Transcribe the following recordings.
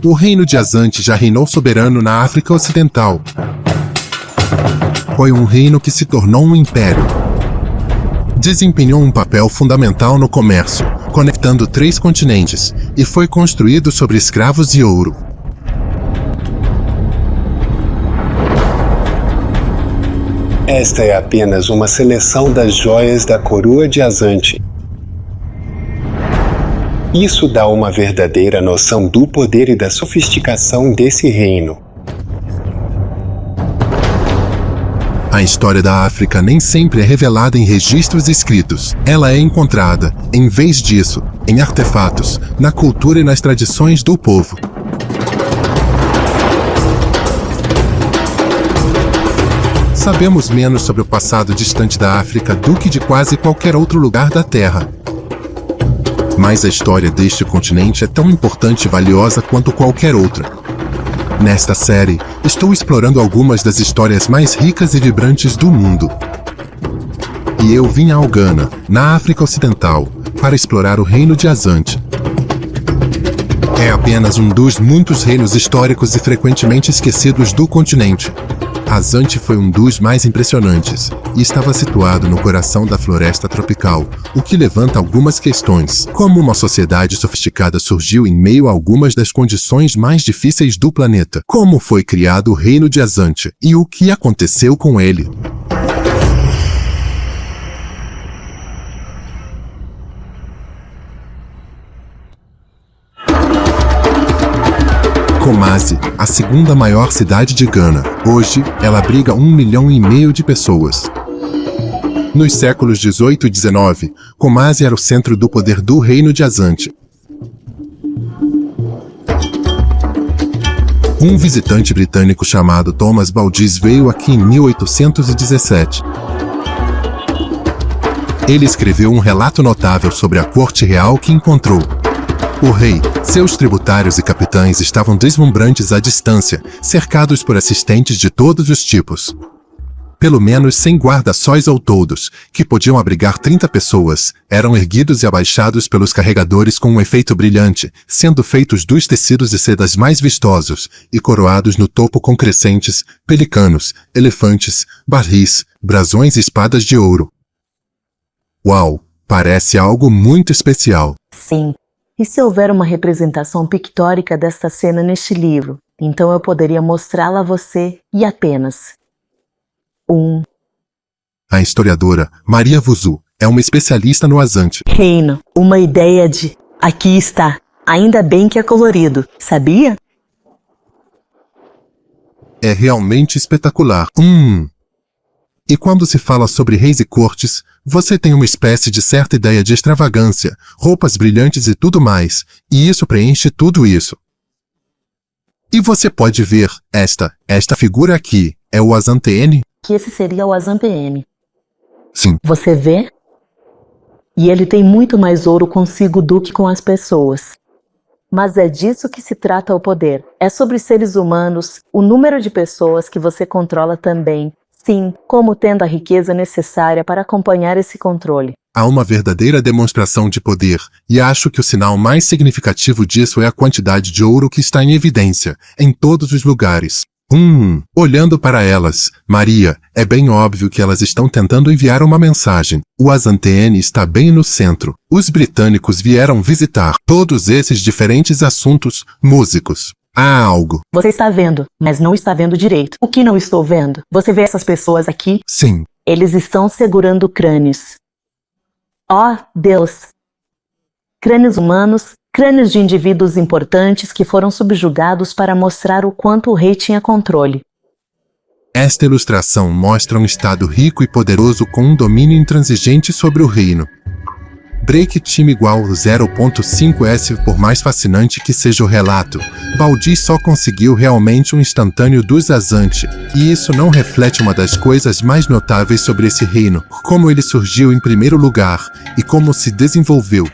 O reino de Azante já reinou soberano na África Ocidental. Foi um reino que se tornou um império. Desempenhou um papel fundamental no comércio, conectando 3 continentes, e foi construído sobre escravos e ouro. Esta é apenas uma seleção das joias da coroa de Azante. Isso dá uma verdadeira noção do poder e da sofisticação desse reino. A história da África nem sempre é revelada em registros escritos. Ela é encontrada, em vez disso, em artefatos, na cultura e nas tradições do povo. Sabemos menos sobre o passado distante da África do que de quase qualquer outro lugar da Terra. Mas a história deste continente é tão importante e valiosa quanto qualquer outra. Nesta série, estou explorando algumas das histórias mais ricas e vibrantes do mundo. E eu vim ao Ghana, na África Ocidental, para explorar o reino de Azante. É apenas um dos muitos reinos históricos e frequentemente esquecidos do continente. Azante foi um dos mais impressionantes, e estava situado no coração da floresta tropical, o que levanta algumas questões. Como uma sociedade sofisticada surgiu em meio a algumas das condições mais difíceis do planeta? Como foi criado o reino de Azante? E o que aconteceu com ele? Kumasi, a segunda maior cidade de Gana. Hoje, ela abriga 1,5 milhão de pessoas. Nos séculos 18 e 19, Kumasi era o centro do poder do reino de Azante. Um visitante britânico chamado Thomas Baldis veio aqui em 1817. Ele escreveu um relato notável sobre a corte real que encontrou. O rei, seus tributários e capitães estavam deslumbrantes à distância, cercados por assistentes de todos os tipos. Pelo menos 100 guarda-sóis ou toldos, que podiam abrigar 30 pessoas, eram erguidos e abaixados pelos carregadores com um efeito brilhante, sendo feitos dos tecidos e sedas mais vistosos, e coroados no topo com crescentes, pelicanos, elefantes, barris, brasões e espadas de ouro. Uau! Parece algo muito especial. Sim. E se houver uma representação pictórica desta cena neste livro, então eu poderia mostrá-la a você e apenas. A historiadora Maria Vuzu é uma especialista no Azante. Reino, uma ideia de... Aqui está. Ainda bem que é colorido, sabia? É realmente espetacular. E quando se fala sobre reis e cortes, você tem uma espécie de certa ideia de extravagância, roupas brilhantes e tudo mais, e isso preenche tudo isso. E você pode ver esta figura aqui, é o Azante-N? Que esse seria o Azante-N. Sim. Você vê? E ele tem muito mais ouro consigo do que com as pessoas. Mas é disso que se trata o poder. É sobre seres humanos, o número de pessoas que você controla também. Sim, como tendo a riqueza necessária para acompanhar esse controle. Há uma verdadeira demonstração de poder, e acho que o sinal mais significativo disso é a quantidade de ouro que está em evidência, em todos os lugares. Olhando para elas, Maria, é bem óbvio que elas estão tentando enviar uma mensagem. O Azante-N está bem no centro. Os britânicos vieram visitar todos esses diferentes assuntos, músicos. Há algo. Você está vendo, mas não está vendo direito. O que não estou vendo? Você vê essas pessoas aqui? Sim. Eles estão segurando crânios. Oh, Deus! Crânios humanos, crânios de indivíduos importantes que foram subjugados para mostrar o quanto o rei tinha controle. Esta ilustração mostra um estado rico e poderoso com um domínio intransigente sobre o reino. Break time igual 0.5s. Por mais fascinante que seja o relato, Baldis só conseguiu realmente um instantâneo dos Azante, e isso não reflete uma das coisas mais notáveis sobre esse reino, como ele surgiu em primeiro lugar, e como se desenvolveu.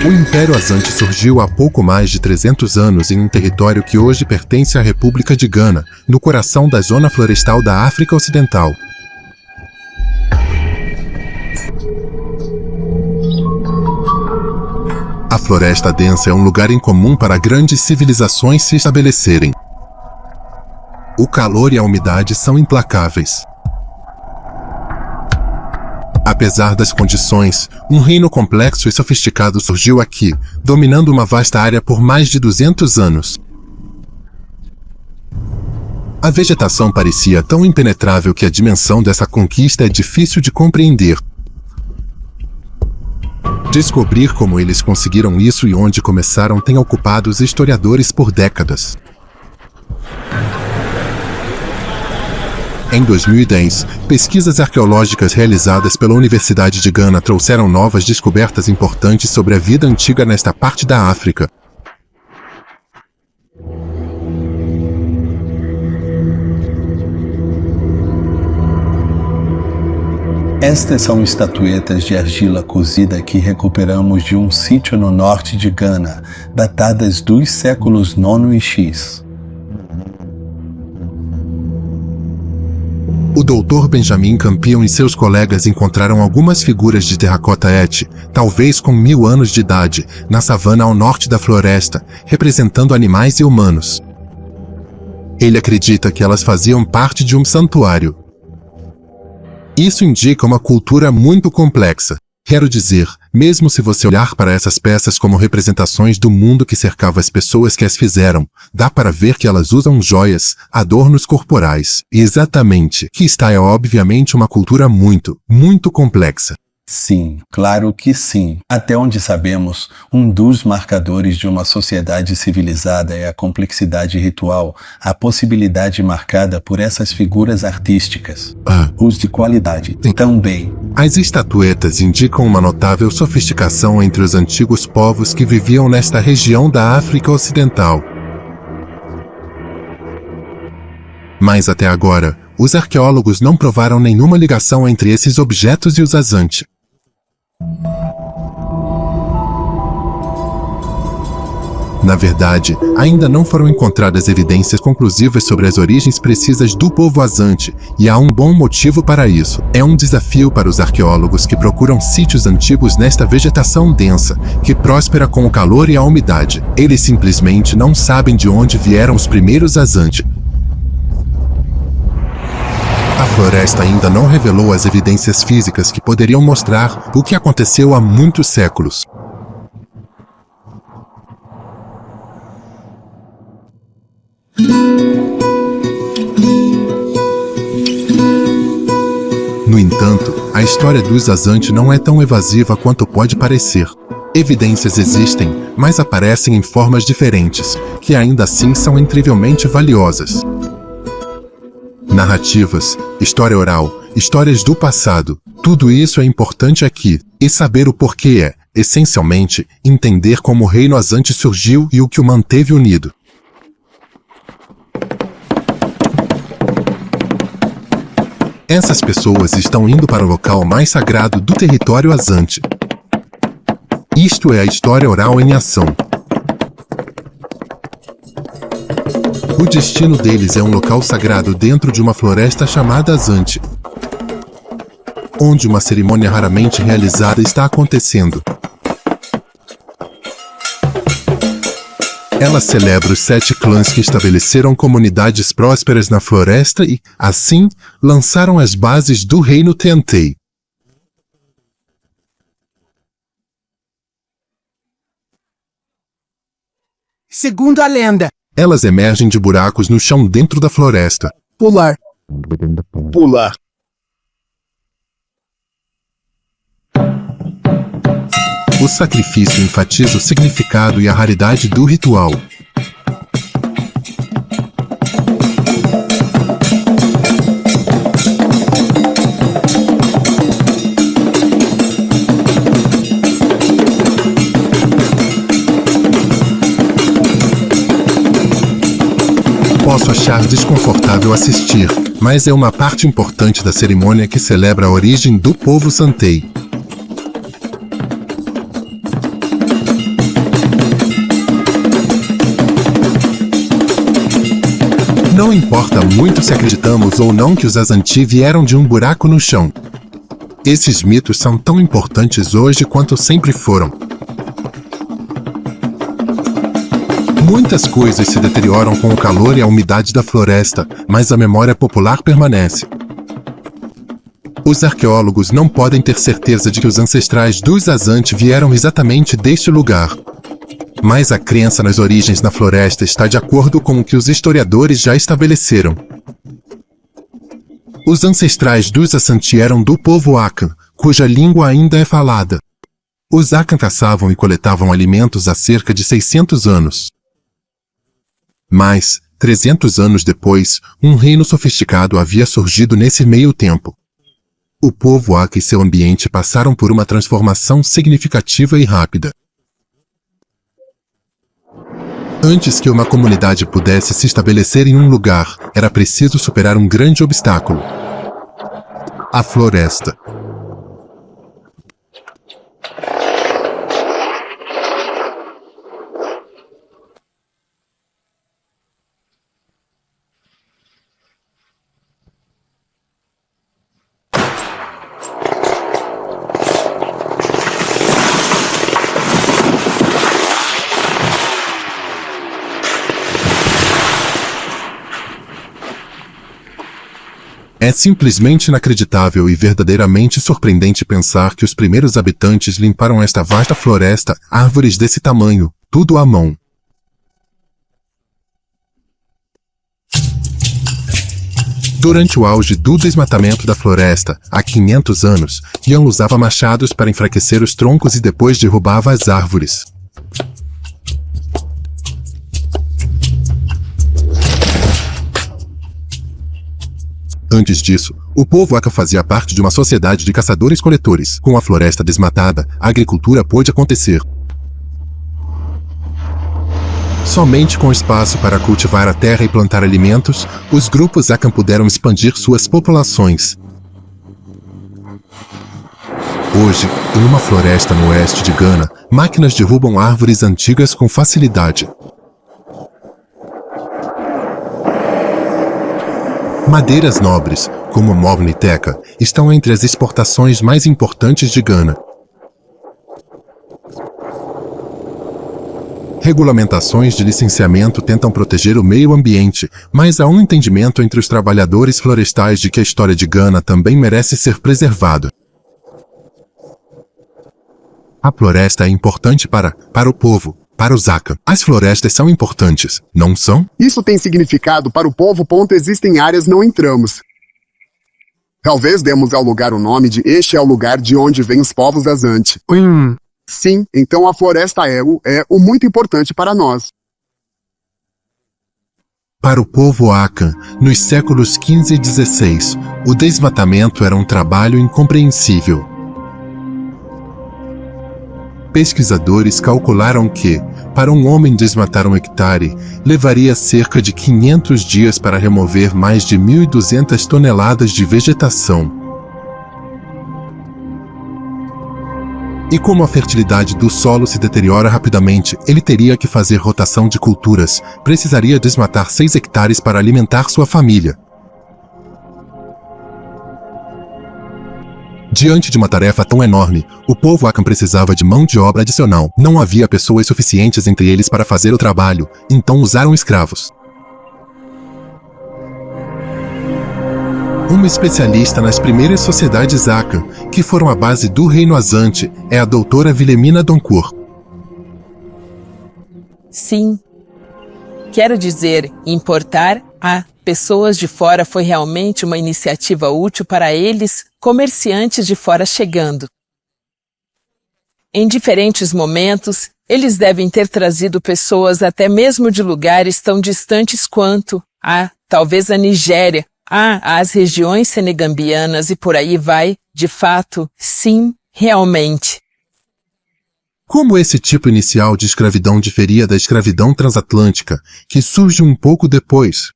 O Império Azante surgiu há pouco mais de 300 anos em um território que hoje pertence à República de Gana, no coração da zona florestal da África Ocidental. A floresta densa é um lugar incomum para grandes civilizações se estabelecerem. O calor e a umidade são implacáveis. Apesar das condições, um reino complexo e sofisticado surgiu aqui, dominando uma vasta área por mais de 200 anos. A vegetação parecia tão impenetrável que a dimensão dessa conquista é difícil de compreender. Descobrir como eles conseguiram isso e onde começaram tem ocupado os historiadores por décadas. Em 2010, pesquisas arqueológicas realizadas pela Universidade de Gana trouxeram novas descobertas importantes sobre a vida antiga nesta parte da África. Estas são estatuetas de argila cozida que recuperamos de um sítio no norte de Gana, datadas dos séculos IX e X. O Dr. Benjamin Campion e seus colegas encontraram algumas figuras de terracota Et, talvez com 1000 anos de idade, na savana ao norte da floresta, representando animais e humanos. Ele acredita que elas faziam parte de um santuário. Isso indica uma cultura muito complexa. Quero dizer, mesmo se você olhar para essas peças como representações do mundo que cercava as pessoas que as fizeram, dá para ver que elas usam joias, adornos corporais. E exatamente, que está é obviamente uma cultura muito, muito complexa. Sim, claro que sim. Até onde sabemos, um dos marcadores de uma sociedade civilizada é a complexidade ritual, a possibilidade marcada por essas figuras artísticas. Os de qualidade também. As estatuetas indicam uma notável sofisticação entre os antigos povos que viviam nesta região da África Ocidental. Mas até agora, os arqueólogos não provaram nenhuma ligação entre esses objetos e os Azante. Na verdade, ainda não foram encontradas evidências conclusivas sobre as origens precisas do povo Azante, e há um bom motivo para isso. É um desafio para os arqueólogos que procuram sítios antigos nesta vegetação densa, que próspera com o calor e a umidade. Eles simplesmente não sabem de onde vieram os primeiros Azante. A floresta ainda não revelou as evidências físicas que poderiam mostrar o que aconteceu há muitos séculos. No entanto, a história dos Azante não é tão evasiva quanto pode parecer. Evidências existem, mas aparecem em formas diferentes, que ainda assim são incrivelmente valiosas. Narrativas, história oral, histórias do passado, tudo isso é importante aqui, e saber o porquê é, essencialmente, entender como o reino Azante surgiu e o que o manteve unido. Essas pessoas estão indo para o local mais sagrado do território Azante. Isto é a história oral em ação. O destino deles é um local sagrado dentro de uma floresta chamada Azante, onde uma cerimônia raramente realizada está acontecendo. Ela celebra os 7 clãs que estabeleceram comunidades prósperas na floresta e, assim, lançaram as bases do reino Tentei. Segundo a lenda, Elas emergem de buracos no chão dentro da floresta. pular. O sacrifício enfatiza o significado e a raridade do ritual. Posso achar desconfortável assistir, mas é uma parte importante da cerimônia que celebra a origem do povo Santei. Não importa muito se acreditamos ou não que os Azanti vieram de um buraco no chão. Esses mitos são tão importantes hoje quanto sempre foram. Muitas coisas se deterioram com o calor e a umidade da floresta, mas a memória popular permanece. Os arqueólogos não podem ter certeza de que os ancestrais dos Azante vieram exatamente deste lugar. Mas a crença nas origens na floresta está de acordo com o que os historiadores já estabeleceram. Os ancestrais dos Azante eram do povo Akan, cuja língua ainda é falada. Os Akan caçavam e coletavam alimentos há cerca de 600 anos. Mas, 300 anos depois, um reino sofisticado havia surgido nesse meio tempo. O povo Akan e seu ambiente passaram por uma transformação significativa e rápida. Antes que uma comunidade pudesse se estabelecer em um lugar, era preciso superar um grande obstáculo: a floresta. É simplesmente inacreditável e verdadeiramente surpreendente pensar que os primeiros habitantes limparam esta vasta floresta, árvores desse tamanho, tudo à mão. Durante o auge do desmatamento da floresta, há 500 anos, Ian usava machados para enfraquecer os troncos e depois derrubava as árvores. Antes disso, o povo Akan fazia parte de uma sociedade de caçadores-coletores. Com a floresta desmatada, a agricultura pôde acontecer. Somente com espaço para cultivar a terra e plantar alimentos, os grupos Akan puderam expandir suas populações. Hoje, em uma floresta no oeste de Gana, máquinas derrubam árvores antigas com facilidade. Madeiras nobres, como Mogni Teca, estão entre as exportações mais importantes de Gana. Regulamentações de licenciamento tentam proteger o meio ambiente, mas há um entendimento entre os trabalhadores florestais de que a história de Gana também merece ser preservada. A floresta é importante para o povo. Para os Akan, as florestas são importantes, não são? Isso tem significado para o povo. Existem áreas não entramos. Talvez demos ao lugar o nome de este é o lugar de onde vêm os povos Azante. Sim, então a floresta é o muito importante para nós. Para o povo Akan, nos séculos XV e XVI, o desmatamento era um trabalho incompreensível. Pesquisadores calcularam que, para um homem desmatar 1 hectare, levaria cerca de 500 dias para remover mais de 1.200 toneladas de vegetação. E como a fertilidade do solo se deteriora rapidamente, ele teria que fazer rotação de culturas, precisaria desmatar 6 hectares para alimentar sua família. Diante de uma tarefa tão enorme, o povo Akan precisava de mão de obra adicional. Não havia pessoas suficientes entre eles para fazer o trabalho, então usaram escravos. Uma especialista nas primeiras sociedades Akan, que foram a base do reino Azante, é a doutora Wilhelmina Doncourt. Sim. Quero dizer, importar a pessoas de fora foi realmente uma iniciativa útil para eles, comerciantes de fora chegando. Em diferentes momentos, eles devem ter trazido pessoas até mesmo de lugares tão distantes quanto talvez a Nigéria, as regiões senegambianas e por aí vai, de fato, sim, realmente. Como esse tipo inicial de escravidão diferia da escravidão transatlântica, que surge um pouco depois?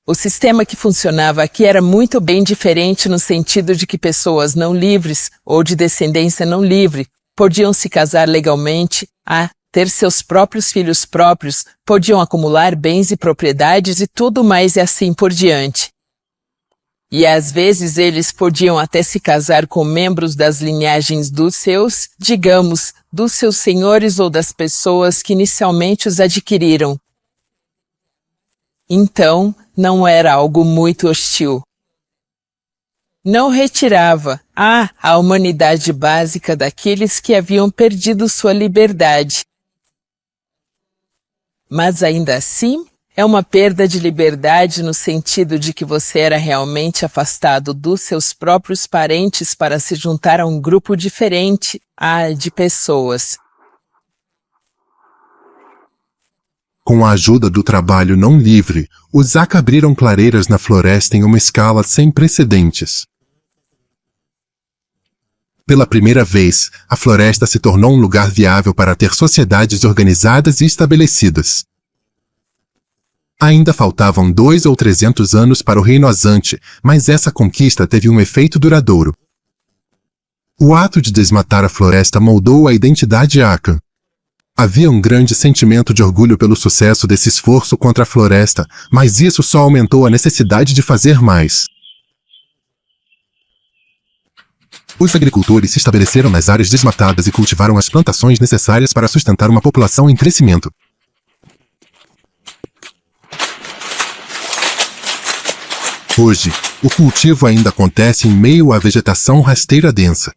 O sistema que funcionava aqui era muito bem diferente no sentido de que pessoas não livres, ou de descendência não livre, podiam se casar legalmente, ter seus próprios filhos próprios, podiam acumular bens e propriedades e tudo mais e assim por diante. E às vezes eles podiam até se casar com membros das linhagens dos seus, digamos, dos seus senhores ou das pessoas que inicialmente os adquiriram. Então, não era algo muito hostil. Não retirava a humanidade básica daqueles que haviam perdido sua liberdade. Mas ainda assim, é uma perda de liberdade no sentido de que você era realmente afastado dos seus próprios parentes para se juntar a um grupo diferente de pessoas. Com a ajuda do trabalho não livre, os Aka abriram clareiras na floresta em uma escala sem precedentes. Pela primeira vez, a floresta se tornou um lugar viável para ter sociedades organizadas e estabelecidas. Ainda faltavam 200 ou 300 anos para o Reino Azante, mas essa conquista teve um efeito duradouro. O ato de desmatar a floresta moldou a identidade Aka. Havia um grande sentimento de orgulho pelo sucesso desse esforço contra a floresta, mas isso só aumentou a necessidade de fazer mais. Os agricultores se estabeleceram nas áreas desmatadas e cultivaram as plantações necessárias para sustentar uma população em crescimento. Hoje, o cultivo ainda acontece em meio à vegetação rasteira densa.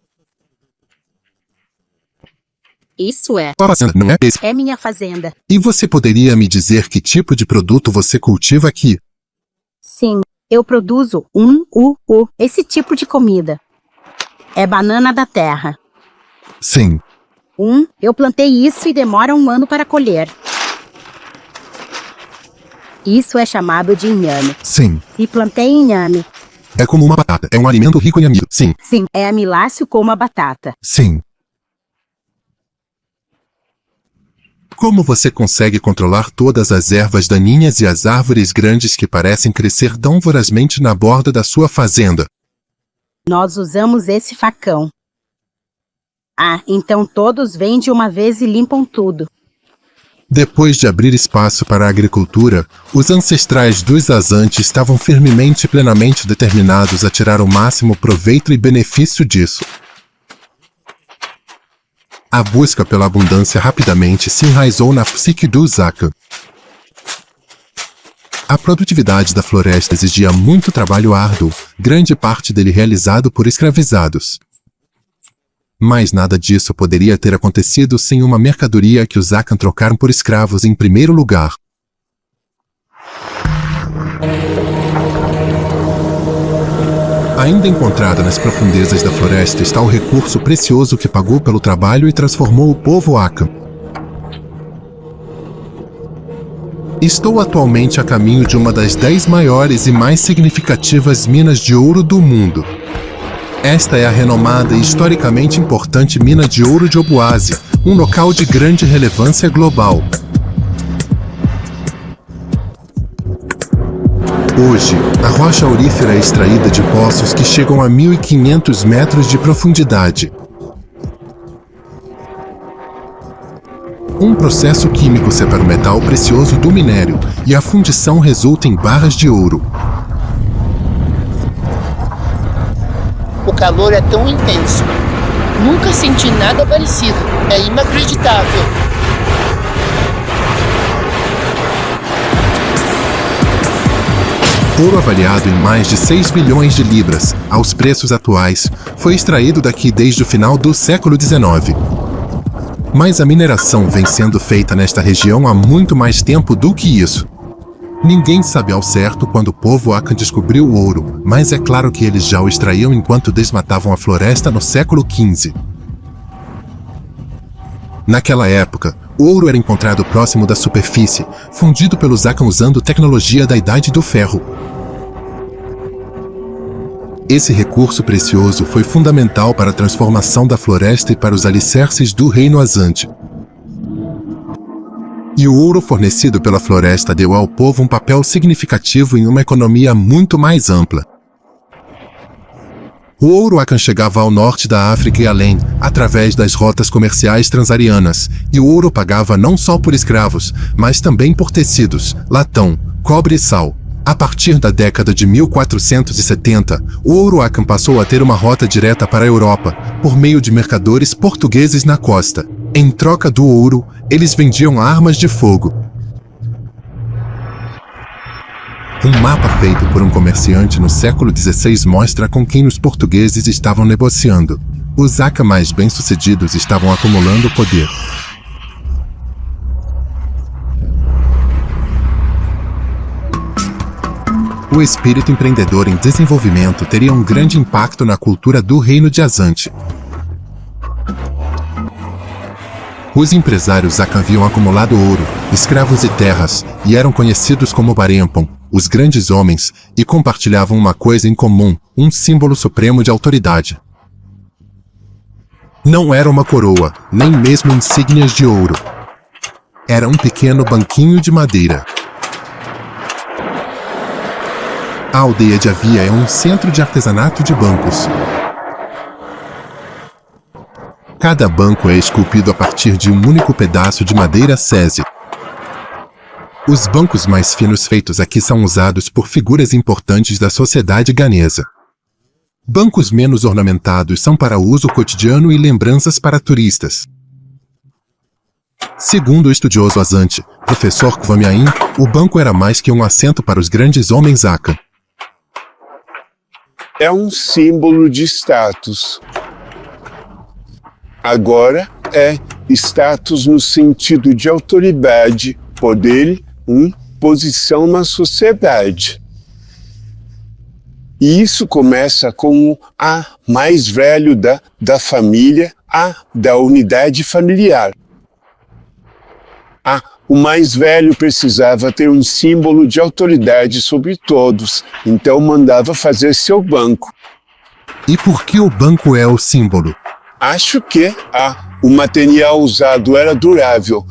Isso é. A fazenda não é esse. É minha fazenda. E você poderia me dizer que tipo de produto você cultiva aqui? Sim, eu produzo esse tipo de comida. É banana da terra. Sim. Eu plantei isso e demora 1 ano para colher. Isso é chamado de inhame. Sim. E plantei inhame. É como uma batata. É um alimento rico em amido. Sim. Sim, é amiláceo como a batata. Sim. Como você consegue controlar todas as ervas daninhas e as árvores grandes que parecem crescer tão vorazmente na borda da sua fazenda? Nós usamos esse facão. Então todos vêm de uma vez e limpam tudo. Depois de abrir espaço para a agricultura, os ancestrais dos Azantes estavam firmemente e plenamente determinados a tirar o máximo proveito e benefício disso. A busca pela abundância rapidamente se enraizou na psique dos Aka. A produtividade da floresta exigia muito trabalho árduo, grande parte dele realizado por escravizados. Mas nada disso poderia ter acontecido sem uma mercadoria que os Akan trocaram por escravos em primeiro lugar. Ainda encontrada nas profundezas da floresta está o recurso precioso que pagou pelo trabalho e transformou o povo Aka. Estou atualmente a caminho de uma das 10 maiores e mais significativas minas de ouro do mundo. Esta é a renomada e historicamente importante mina de ouro de Obuasi, um local de grande relevância global. Hoje, a rocha aurífera é extraída de poços que chegam a 1.500 metros de profundidade. Um processo químico separa o metal precioso do minério, e a fundição resulta em barras de ouro. O calor é tão intenso. Nunca senti nada parecido. É inacreditável. Ouro avaliado em mais de 6 bilhões de libras, aos preços atuais, foi extraído daqui desde o final do século XIX. Mas a mineração vem sendo feita nesta região há muito mais tempo do que isso. Ninguém sabe ao certo quando o povo Akan descobriu o ouro, mas é claro que eles já o extraíam enquanto desmatavam a floresta no século XV. Naquela época, o ouro era encontrado próximo da superfície, fundido pelos Akan usando tecnologia da Idade do Ferro. Esse recurso precioso foi fundamental para a transformação da floresta e para os alicerces do Reino Azante. E o ouro fornecido pela floresta deu ao povo um papel significativo em uma economia muito mais ampla. O ouro Akan chegava ao norte da África e além, através das rotas comerciais transarianas, e o ouro pagava não só por escravos, mas também por tecidos, latão, cobre e sal. A partir da década de 1470, o ouro Akan passou a ter uma rota direta para a Europa, por meio de mercadores portugueses na costa. Em troca do ouro, eles vendiam armas de fogo. Um mapa feito por um comerciante no século XVI mostra com quem os portugueses estavam negociando. Os Aka mais bem-sucedidos estavam acumulando poder. O espírito empreendedor em desenvolvimento teria um grande impacto na cultura do reino de Azante. Os empresários Aka haviam acumulado ouro, escravos e terras, e eram conhecidos como Barempon, os grandes homens, e compartilhavam uma coisa em comum, um símbolo supremo de autoridade. Não era uma coroa, nem mesmo insígnias de ouro. Era um pequeno banquinho de madeira. A aldeia de Avia é um centro de artesanato de bancos. Cada banco é esculpido a partir de um único pedaço de madeira sese. Os bancos mais finos feitos aqui são usados por figuras importantes da sociedade ganesa. Bancos menos ornamentados são para uso cotidiano e lembranças para turistas. Segundo o estudioso Azante, professor Kwamiain, o banco era mais que um assento para os grandes homens Aka. É um símbolo de status. Agora é status no sentido de autoridade, poder e posição na sociedade. E isso começa com o A mais velho da família, A da unidade familiar. O mais velho precisava ter um símbolo de autoridade sobre todos, então mandava fazer seu banco. E por que o banco é o símbolo? Acho que o material usado era durável,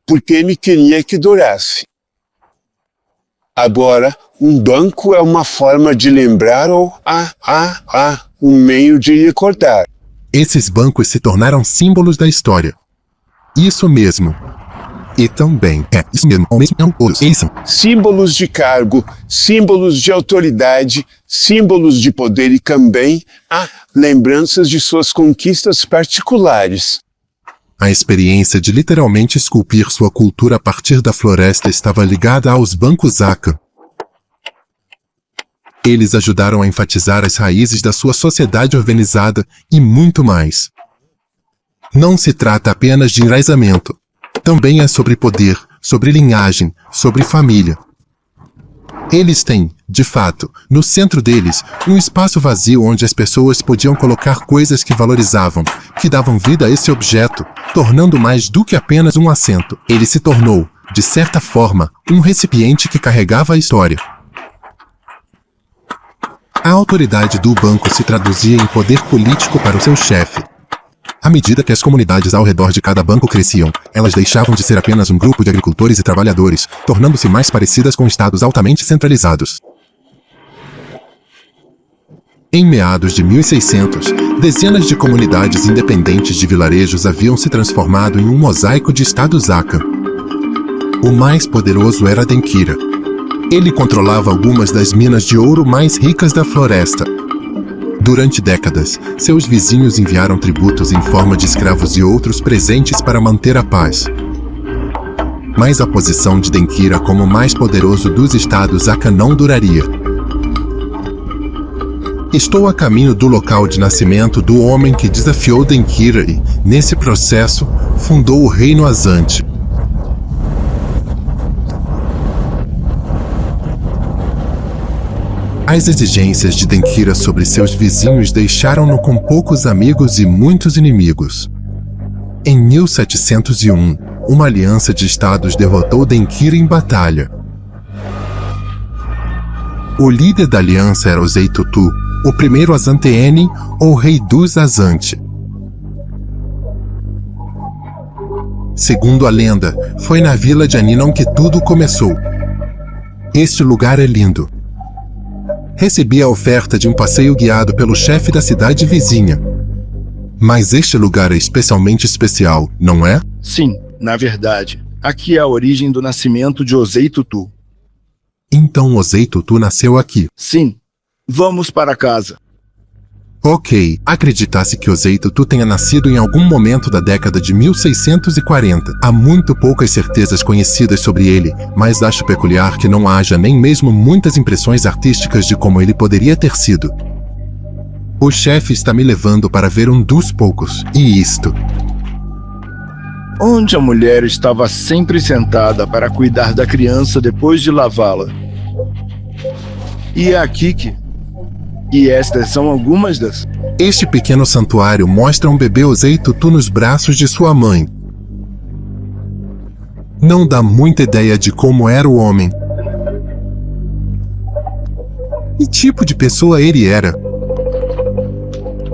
porque ele queria que durasse. Agora, um banco é uma forma de lembrar ou um meio de recordar. Esses bancos se tornaram símbolos da história. Isso mesmo. E também isso mesmo, ao mesmo tempo, símbolos de cargo, símbolos de autoridade, símbolos de poder e também lembranças de suas conquistas particulares. A experiência de literalmente esculpir sua cultura a partir da floresta estava ligada aos bancos Aka. Eles ajudaram a enfatizar as raízes da sua sociedade organizada e muito mais. Não se trata apenas de enraizamento. Também é sobre poder, sobre linhagem, sobre família. Eles têm, de fato, no centro deles, um espaço vazio onde as pessoas podiam colocar coisas que valorizavam, que davam vida a esse objeto, tornando mais do que apenas um assento. Ele se tornou, de certa forma, um recipiente que carregava a história. A autoridade do banco se traduzia em poder político para o seu chefe. À medida que as comunidades ao redor de cada banco cresciam, elas deixavam de ser apenas um grupo de agricultores e trabalhadores, tornando-se mais parecidas com estados altamente centralizados. Em meados de 1600, dezenas de comunidades independentes de vilarejos haviam se transformado em um mosaico de estados Aka. O mais poderoso era Denkira. Ele controlava algumas das minas de ouro mais ricas da floresta. Durante décadas, seus vizinhos enviaram tributos em forma de escravos e outros presentes para manter a paz. Mas a posição de Denkira como o mais poderoso dos estados Aka não duraria. Estou a caminho do local de nascimento do homem que desafiou Denkira e, nesse processo, fundou o reino Azante. As exigências de Denkira sobre seus vizinhos deixaram-no com poucos amigos e muitos inimigos. Em 1701, uma aliança de estados derrotou Denkira em batalha. O líder da aliança era Ozei Tutu, o primeiro Azanteene, ou rei dos Azante. Segundo a lenda, foi na vila de Aninon que tudo começou. Este lugar é lindo. Recebi a oferta de um passeio guiado pelo chefe da cidade vizinha. Mas este lugar é especialmente especial, não é? Sim, na verdade. Aqui é a origem do nascimento de Ozei Tutu. Então Ozei Tutu nasceu aqui. Sim. Vamos para casa. Ok, acreditasse que Osei Tutu tenha nascido em algum momento da década de 1640. Há muito poucas certezas conhecidas sobre ele, mas acho peculiar que não haja nem mesmo muitas impressões artísticas de como ele poderia ter sido. O chefe está me levando para ver um dos poucos, e isto. Onde a mulher estava sempre sentada para cuidar da criança depois de lavá-la. E é aqui que... E estas são algumas das... Este pequeno santuário mostra um bebê Osei Tutu nos braços de sua mãe. Não dá muita ideia de como era o homem. Que tipo de pessoa ele era?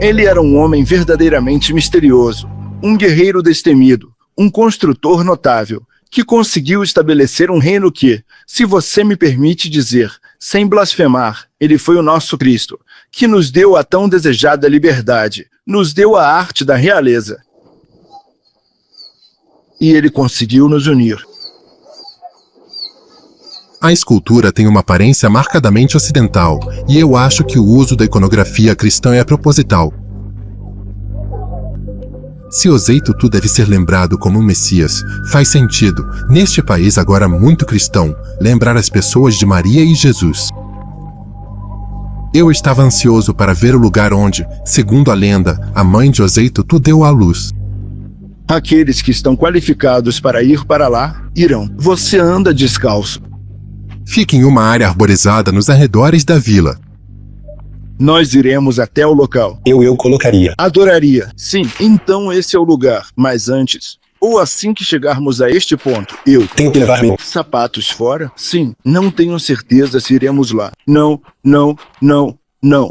Ele era um homem verdadeiramente misterioso, um guerreiro destemido, um construtor notável, que conseguiu estabelecer um reino que, se você me permite dizer, sem blasfemar, ele foi o nosso Cristo, que nos deu a tão desejada liberdade, nos deu a arte da realeza. E ele conseguiu nos unir. A escultura tem uma aparência marcadamente ocidental, e eu acho que o uso da iconografia cristã é proposital. Se Osei Tutu deve ser lembrado como um Messias, faz sentido, neste país agora muito cristão, lembrar as pessoas de Maria e Jesus. Eu estava ansioso para ver o lugar onde, segundo a lenda, a mãe de Osei Tutu deu à luz. Aqueles que estão qualificados para ir para lá, irão. Você anda descalço. Fique em uma área arborizada nos arredores da vila. Nós iremos até o local. Eu colocaria. Adoraria. Sim, então esse é o lugar. Mas antes, ou assim que chegarmos a este ponto, tenho que levar meus sapatos fora? Sim, não tenho certeza se iremos lá. Não.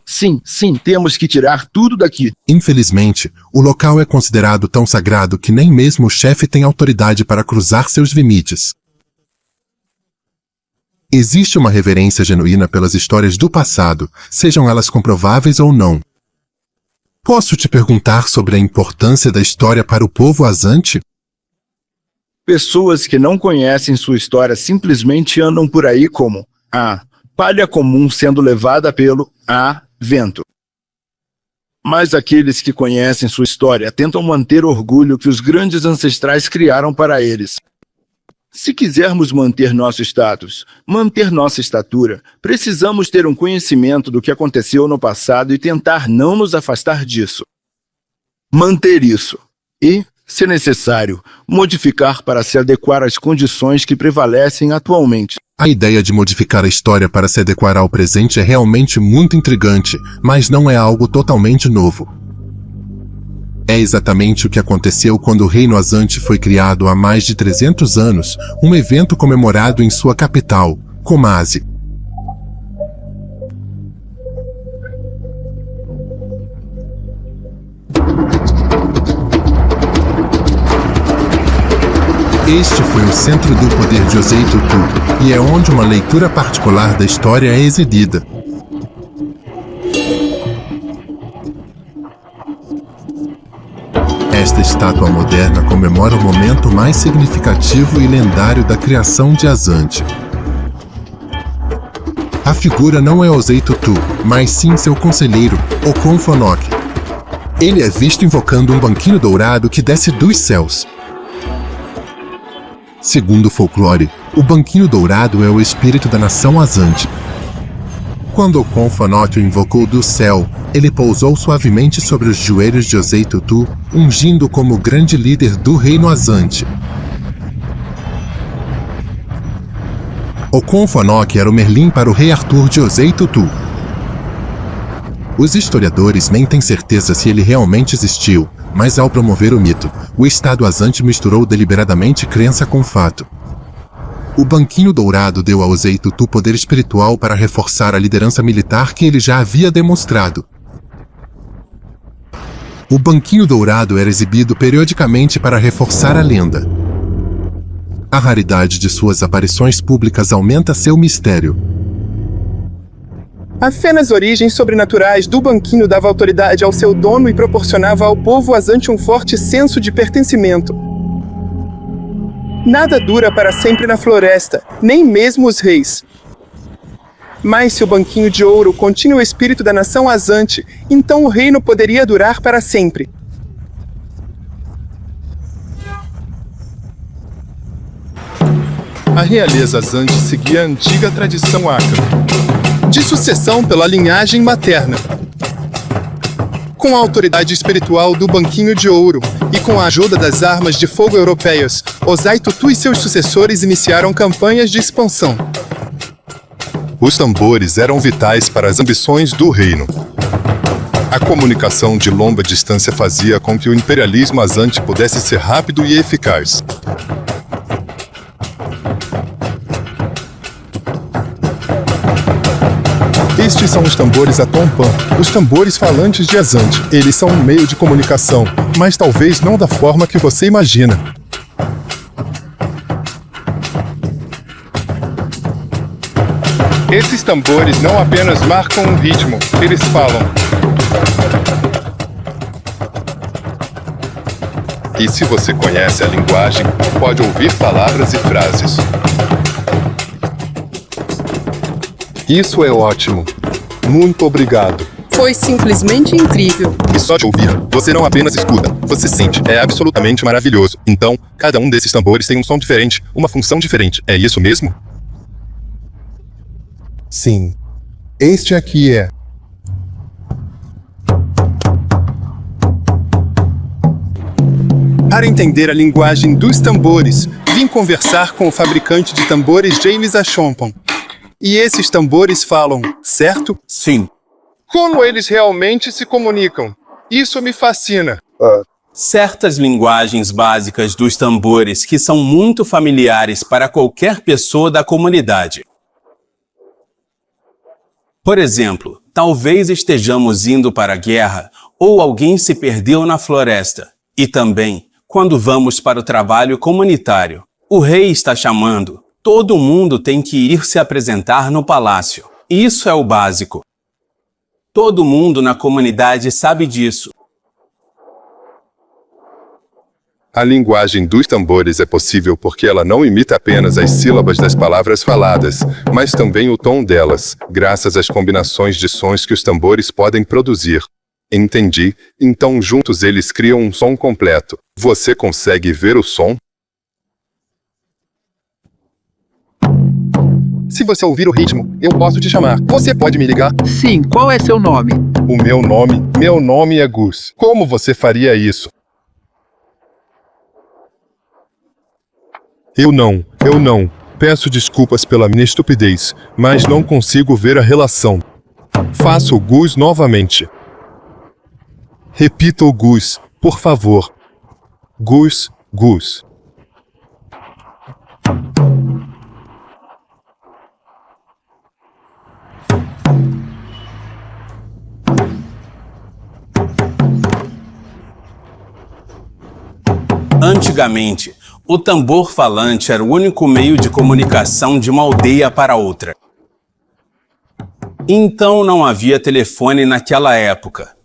Sim, temos que tirar tudo daqui. Infelizmente, o local é considerado tão sagrado que nem mesmo o chefe tem autoridade para cruzar seus limites. Existe uma reverência genuína pelas histórias do passado, sejam elas comprováveis ou não. Posso te perguntar sobre a importância da história para o povo azante? Pessoas que não conhecem sua história simplesmente andam por aí como a palha comum sendo levada pelo vento. Mas aqueles que conhecem sua história tentam manter o orgulho que os grandes ancestrais criaram para eles. Se quisermos manter nosso status, manter nossa estatura, precisamos ter um conhecimento do que aconteceu no passado e tentar não nos afastar disso. Manter isso. E, se necessário, modificar para se adequar às condições que prevalecem atualmente. A ideia de modificar a história para se adequar ao presente é realmente muito intrigante, mas não é algo totalmente novo. É exatamente o que aconteceu quando o Reino Azante foi criado há mais de 300 anos, um evento comemorado em sua capital, Kumasi. Este foi o centro do poder de Osei Tutu, e é onde uma leitura particular da história é exibida. Esta estátua moderna comemora o momento mais significativo e lendário da criação de Azante. A figura não é Osei Tutu, mas sim seu conselheiro, Okon Fonok. Ele é visto invocando um banquinho dourado que desce dos céus. Segundo o folclore, o banquinho dourado é o espírito da nação Azante. Quando Okon Fonok o invocou do céu, ele pousou suavemente sobre os joelhos de Osei Tutu, ungindo como o grande líder do reino Azante. Okon Fonok era o Merlin para o rei Arthur de Osei Tutu. Os historiadores nem têm certeza se ele realmente existiu, mas ao promover o mito, o Estado Azante misturou deliberadamente crença com fato. O banquinho dourado deu a Osei Tutu poder espiritual para reforçar a liderança militar que ele já havia demonstrado. O banquinho dourado era exibido periodicamente para reforçar a lenda. A raridade de suas aparições públicas aumenta seu mistério. A fé nas origens sobrenaturais do banquinho dava autoridade ao seu dono e proporcionava ao povo azante um forte senso de pertencimento. Nada dura para sempre na floresta, nem mesmo os reis. Mas se o banquinho de ouro continha o espírito da nação Azante, então o reino poderia durar para sempre. A realeza Azante seguia a antiga tradição Aka, de sucessão pela linhagem materna. Com a autoridade espiritual do Banquinho de Ouro e com a ajuda das armas de fogo europeias, Ozai Tutu e seus sucessores iniciaram campanhas de expansão. Os tambores eram vitais para as ambições do reino. A comunicação de longa distância fazia com que o imperialismo azante pudesse ser rápido e eficaz. Estes são os tambores Atompan, os tambores falantes de Azante. Eles são um meio de comunicação, mas talvez não da forma que você imagina. Esses tambores não apenas marcam um ritmo, eles falam. E se você conhece a linguagem, pode ouvir palavras e frases. Isso é ótimo. Muito obrigado. Foi simplesmente incrível. E só de ouvir, você não apenas escuta, você sente. É absolutamente maravilhoso. Então, cada um desses tambores tem um som diferente, uma função diferente. É isso mesmo? Sim. Este aqui é. Para entender a linguagem dos tambores, vim conversar com o fabricante de tambores James Achompon. E esses tambores falam, certo? Sim. Como eles realmente se comunicam? Isso me fascina. Certas linguagens básicas dos tambores que são muito familiares para qualquer pessoa da comunidade. Por exemplo, talvez estejamos indo para a guerra ou alguém se perdeu na floresta. E também, quando vamos para o trabalho comunitário, o rei está chamando. Todo mundo tem que ir se apresentar no palácio. Isso é o básico. Todo mundo na comunidade sabe disso. A linguagem dos tambores é possível porque ela não imita apenas as sílabas das palavras faladas, mas também o tom delas, graças às combinações de sons que os tambores podem produzir. Entendi. Então juntos eles criam um som completo. Você consegue ver o som? Se você ouvir o ritmo, eu posso te chamar. Você pode me ligar? Sim, qual é seu nome? O meu nome é Gus. Como você faria isso? Eu não. Peço desculpas pela minha estupidez, mas não consigo ver a relação. Faça o Gus novamente. Repita o Gus, por favor. Gus. Antigamente, o tambor falante era o único meio de comunicação de uma aldeia para outra. Então não havia telefone naquela época.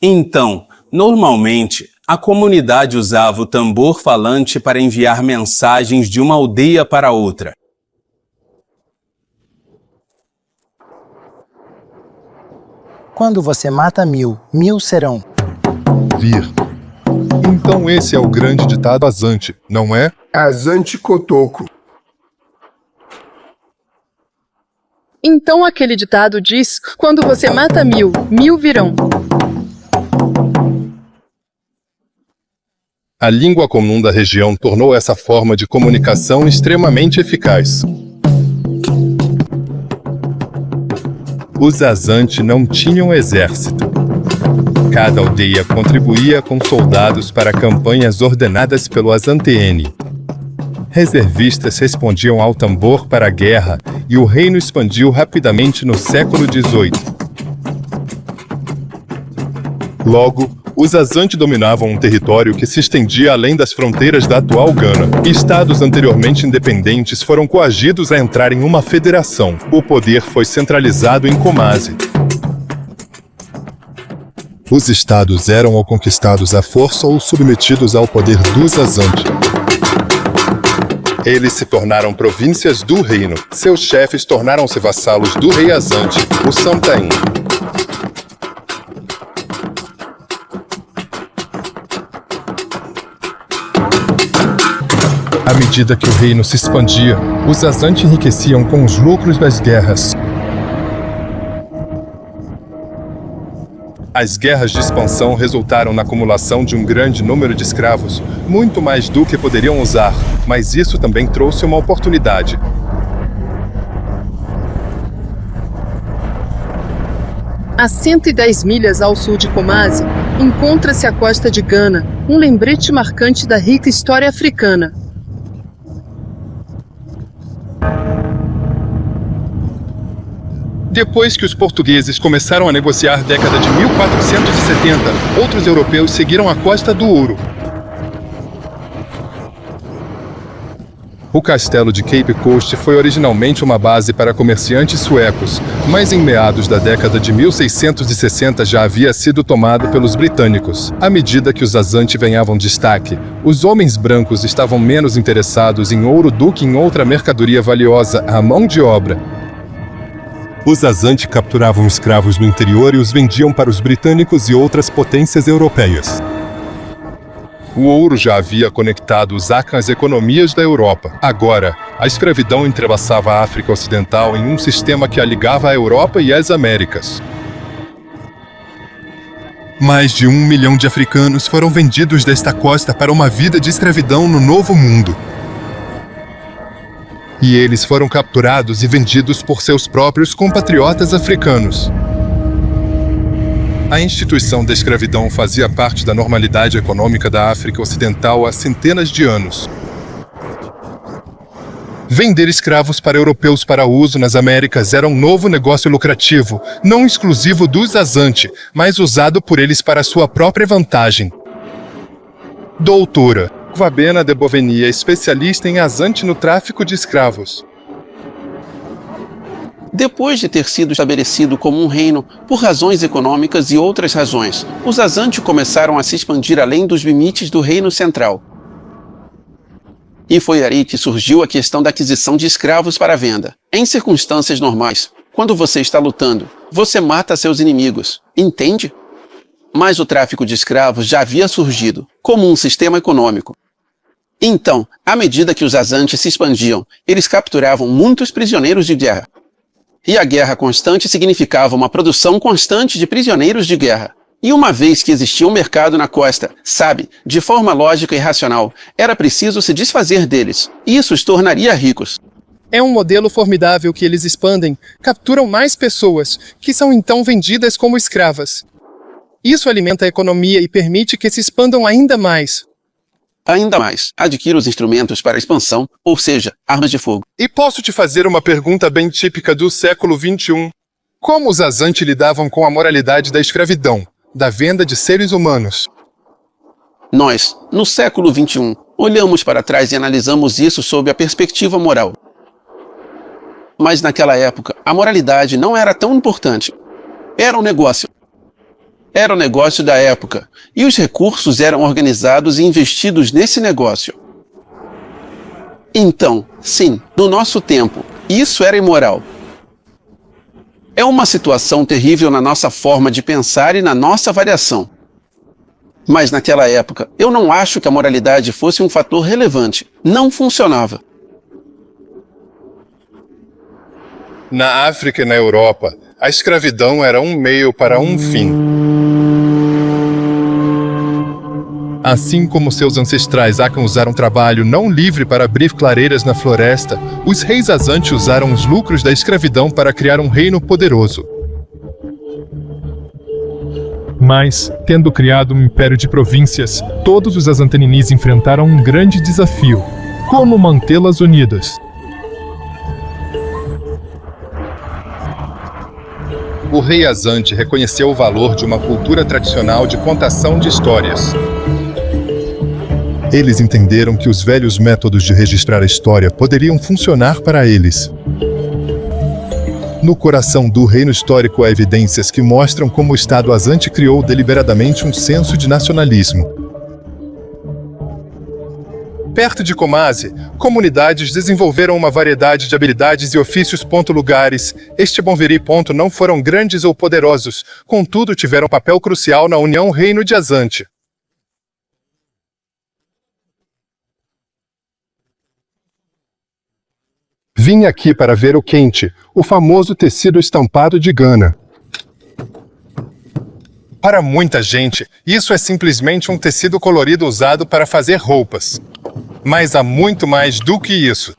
Então, normalmente, a comunidade usava o tambor falante para enviar mensagens de uma aldeia para outra. Quando você mata 1000, 1000 serão. Vir. Então esse é o grande ditado Azante, não é? Azante Kotoko. Então aquele ditado diz, quando você mata 1000, 1000 virão. A língua comum da região tornou essa forma de comunicação extremamente eficaz. Os Azante não tinham exército. Cada aldeia contribuía com soldados para campanhas ordenadas pelo Azante-N. Reservistas respondiam ao tambor para a guerra e o reino expandiu rapidamente no século XVIII. Logo, os Azante dominavam um território que se estendia além das fronteiras da atual Gana. Estados anteriormente independentes foram coagidos a entrar em uma federação. O poder foi centralizado em Kumasi. Os estados eram ou conquistados à força ou submetidos ao poder dos Azante. Eles se tornaram províncias do reino. Seus chefes tornaram-se vassalos do rei Azante, o Samtain. À medida que o reino se expandia, os Azante enriqueciam com os lucros das guerras. As guerras de expansão resultaram na acumulação de um grande número de escravos, muito mais do que poderiam usar, mas isso também trouxe uma oportunidade. A 110 milhas ao sul de Kumasi, encontra-se a costa de Gana, um lembrete marcante da rica história africana. Depois que os portugueses começaram a negociar década de 1470, outros europeus seguiram a Costa do Ouro. O castelo de Cape Coast foi originalmente uma base para comerciantes suecos, mas em meados da década de 1660 já havia sido tomado pelos britânicos. À medida que os Azante ganhavam destaque, os homens brancos estavam menos interessados em ouro do que em outra mercadoria valiosa, a mão de obra. Os Azante capturavam escravos no interior e os vendiam para os britânicos e outras potências europeias. O ouro já havia conectado os às economias da Europa. Agora, a escravidão entrelaçava a África Ocidental em um sistema que a ligava à Europa e às Américas. Mais de 1 milhão de africanos foram vendidos desta costa para uma vida de escravidão no Novo Mundo. E eles foram capturados e vendidos por seus próprios compatriotas africanos. A instituição da escravidão fazia parte da normalidade econômica da África Ocidental há centenas de anos. Vender escravos para europeus para uso nas Américas era um novo negócio lucrativo, não exclusivo dos Azante, mas usado por eles para sua própria vantagem. Doutora Kwabena de Boveny é especialista em Azante no tráfico de escravos. Depois de ter sido estabelecido como um reino por razões econômicas e outras razões, os Azante começaram a se expandir além dos limites do reino central. E foi aí que surgiu a questão da aquisição de escravos para venda. Em circunstâncias normais, quando você está lutando, você mata seus inimigos, entende? Mas o tráfico de escravos já havia surgido como um sistema econômico. Então, à medida que os Azante se expandiam, eles capturavam muitos prisioneiros de guerra. E a guerra constante significava uma produção constante de prisioneiros de guerra. E uma vez que existia um mercado na costa, sabe, de forma lógica e racional, era preciso se desfazer deles. Isso os tornaria ricos. É um modelo formidável que eles expandem, capturam mais pessoas, que são então vendidas como escravas. Isso alimenta a economia e permite que se expandam ainda mais. Ainda mais, adquira os instrumentos para a expansão, ou seja, armas de fogo. E posso te fazer uma pergunta bem típica do século XXI? Como os Azante lidavam com a moralidade da escravidão, da venda de seres humanos? Nós, no século XXI, olhamos para trás e analisamos isso sob a perspectiva moral. Mas naquela época, a moralidade não era tão importante. Era um negócio. Era o negócio da época, e os recursos eram organizados e investidos nesse negócio. Então, sim, no nosso tempo, isso era imoral. É uma situação terrível na nossa forma de pensar e na nossa variação. Mas naquela época, eu não acho que a moralidade fosse um fator relevante. Não funcionava. Na África e na Europa, a escravidão era um meio para um fim. Assim como seus ancestrais Akan usaram trabalho não livre para abrir clareiras na floresta, os reis Azante usaram os lucros da escravidão para criar um reino poderoso. Mas, tendo criado um império de províncias, todos os Azanteninis enfrentaram um grande desafio: como mantê-las unidas. O rei Azante reconheceu o valor de uma cultura tradicional de contação de histórias. Eles entenderam que os velhos métodos de registrar a história poderiam funcionar para eles. No coração do reino histórico há evidências que mostram como o Estado Azante criou deliberadamente um senso de nacionalismo. Perto de Kumasi, comunidades desenvolveram uma variedade de habilidades e ofícios. Lugares. Este Bonviri. Não foram grandes ou poderosos, contudo tiveram papel crucial na União Reino de Azante. Vim aqui para ver o quente, o famoso tecido estampado de Gana. Para muita gente, isso é simplesmente um tecido colorido usado para fazer roupas. Mas há muito mais do que isso.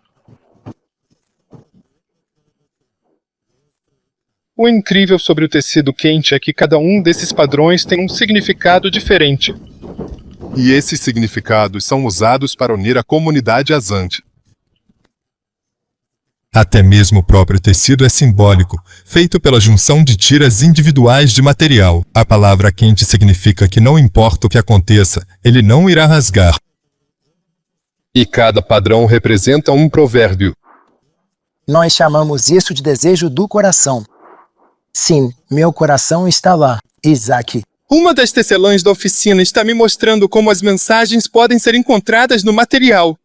O incrível sobre o tecido quente é que cada um desses padrões tem um significado diferente. E esses significados são usados para unir a comunidade Azante. Até mesmo o próprio tecido é simbólico, feito pela junção de tiras individuais de material. A palavra quente significa que não importa o que aconteça, ele não irá rasgar. E cada padrão representa um provérbio. Nós chamamos isso de desejo do coração. Sim, meu coração está lá, Isaac. Uma das tecelãs da oficina está me mostrando como as mensagens podem ser encontradas no material.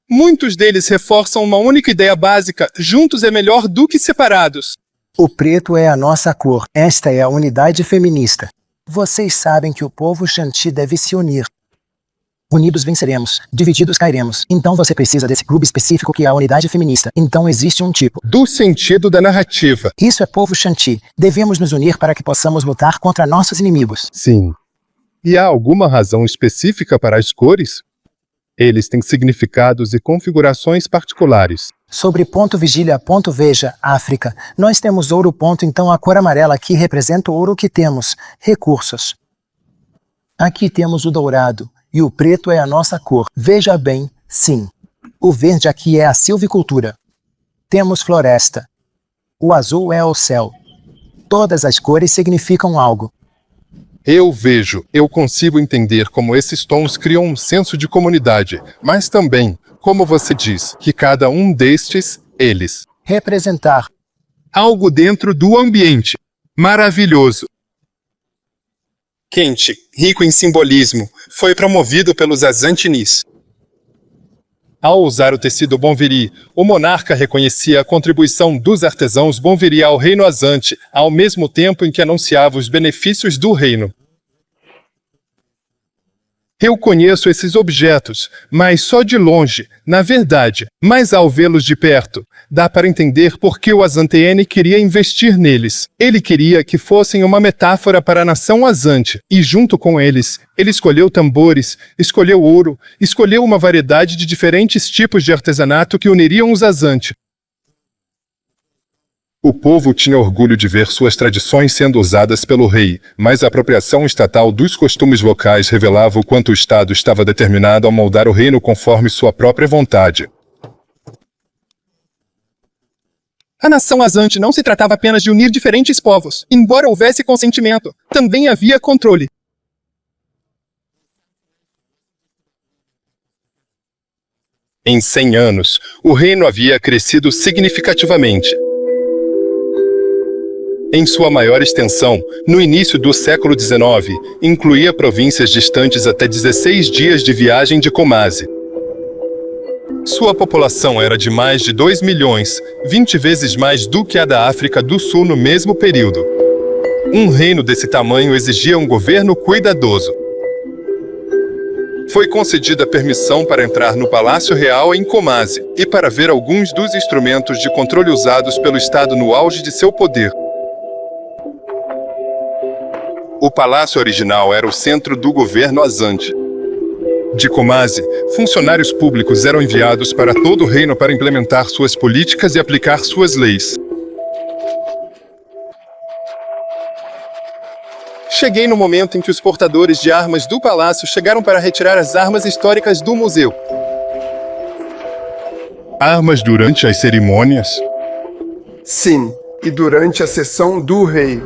Muitos deles reforçam uma única ideia básica: juntos é melhor do que separados. O preto é a nossa cor. Esta é a unidade feminista. Vocês sabem que o povo Shanti deve se unir. Unidos venceremos, divididos cairemos. Então você precisa desse clube específico que é a unidade feminista. Então existe um tipo. Do sentido da narrativa. Isso é povo Shanti. Devemos nos unir para que possamos lutar contra nossos inimigos. Sim. E há alguma razão específica para as cores? Eles têm significados e configurações particulares. Sobre vigília, veja, África. Nós temos ouro, então a cor amarela aqui representa o ouro que temos, recursos. Aqui temos o dourado, e o preto é a nossa cor. Veja bem, sim. O verde aqui é a silvicultura. Temos floresta. O azul é o céu. Todas as cores significam algo. Eu consigo entender como esses tons criam um senso de comunidade, mas também, como você diz, que cada um destes, eles, representar algo dentro do ambiente. Maravilhoso. Quente, rico em simbolismo, foi promovido pelos Azantinis. Ao usar o tecido Bonviri, o monarca reconhecia a contribuição dos artesãos Bonviri ao reino Azante, ao mesmo tempo em que anunciava os benefícios do reino. Eu conheço esses objetos, mas só de longe, na verdade. Mas ao vê-los de perto, dá para entender por que o Azantene queria investir neles. Ele queria que fossem uma metáfora para a nação Azante. E junto com eles, ele escolheu tambores, escolheu ouro, escolheu uma variedade de diferentes tipos de artesanato que uniriam os Azante. O povo tinha orgulho de ver suas tradições sendo usadas pelo rei, mas a apropriação estatal dos costumes locais revelava o quanto o Estado estava determinado a moldar o reino conforme sua própria vontade. A nação Azante não se tratava apenas de unir diferentes povos. Embora houvesse consentimento, também havia controle. Em 100 anos, o reino havia crescido significativamente. Em sua maior extensão, no início do século XIX, incluía províncias distantes até 16 dias de viagem de Kumasi. Sua população era de mais de 2 milhões, 20 vezes mais do que a da África do Sul no mesmo período. Um reino desse tamanho exigia um governo cuidadoso. Foi concedida permissão para entrar no Palácio Real em Kumasi e para ver alguns dos instrumentos de controle usados pelo Estado no auge de seu poder. O palácio original era o centro do governo Azante. De Kumasi, funcionários públicos eram enviados para todo o reino para implementar suas políticas e aplicar suas leis. Cheguei no momento em que os portadores de armas do palácio chegaram para retirar as armas históricas do museu. Armas durante as cerimônias? Sim, e durante a sessão do rei.